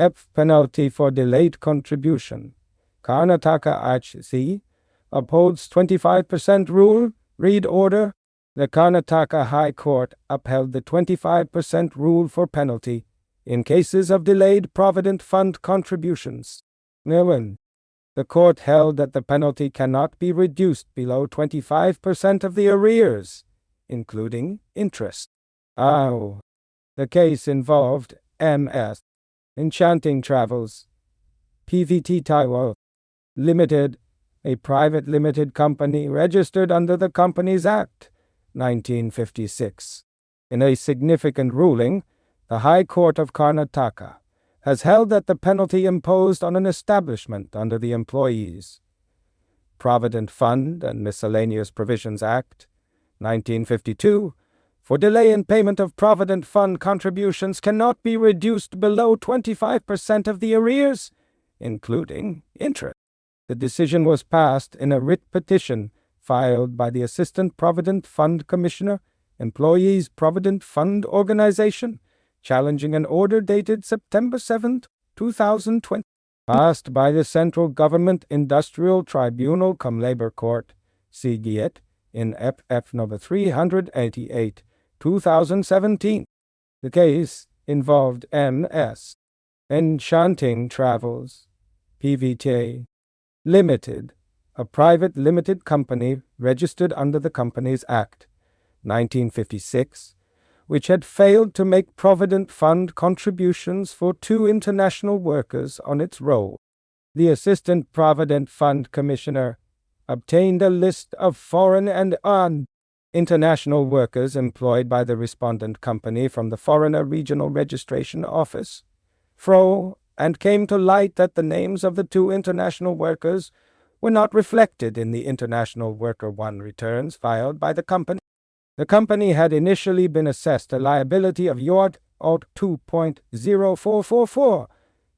F. Penalty for delayed contribution. Karnataka HC upholds 25% rule. Read order. The Karnataka High Court upheld the 25% rule for penalty in cases of delayed Provident Fund contributions. The court held that the penalty cannot be reduced below 25% of the arrears, including interest. The case involved Enchanting Travels Pvt Limited, a private limited company registered under the Companies Act, 1956. In a significant ruling, the High Court of Karnataka has held that the penalty imposed on an establishment under the Employees Provident Fund and Miscellaneous Provisions Act, 1952, for delay in payment of Provident Fund contributions cannot be reduced below 25% of the arrears, including interest. The decision was passed in a writ petition filed by the Assistant Provident Fund Commissioner, Employees Provident Fund Organisation, challenging an order dated September 7, 2020, passed by the Central Government Industrial Tribunal-cum-Labour Court, CGIT, in EPF No. 388, 2017. The case involved M.S. Enchanting Travels Pvt. Limited, a private limited company registered under the Companies Act, 1956, which had failed to make Provident Fund contributions for 2 international workers on its roll. The Assistant Provident Fund Commissioner obtained a list of foreign and international workers employed by the respondent company from the Foreigner Regional Registration Office, FRRO, and came to light that the names of the 2 international workers were not reflected in the International Worker 1 returns filed by the company. The company had initially been assessed a liability of Euro 2.0444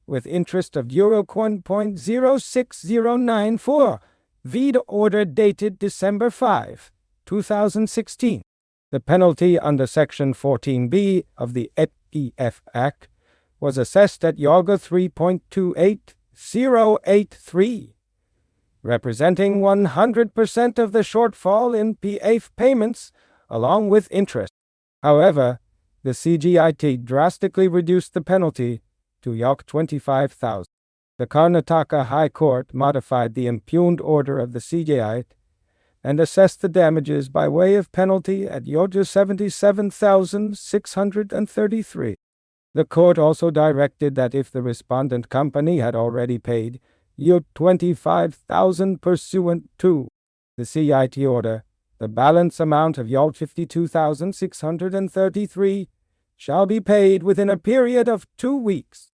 with interest of Euro 1.06094, vide order dated December 5, 2016. The penalty under Section 14b of the EPF Act was assessed at Euro 3.28083, representing 100% of the shortfall in PF payments, along with interest. However, the CGIT drastically reduced the penalty to Euro 25,000. The Karnataka High Court modified the impugned order of the CGIT and assessed the damages by way of penalty at Euro 77,633. The court also directed that if the respondent company had already paid Euro 25,000 pursuant to the CGIT order, the balance amount of Euro 52,633 shall be paid within a period of 2 weeks.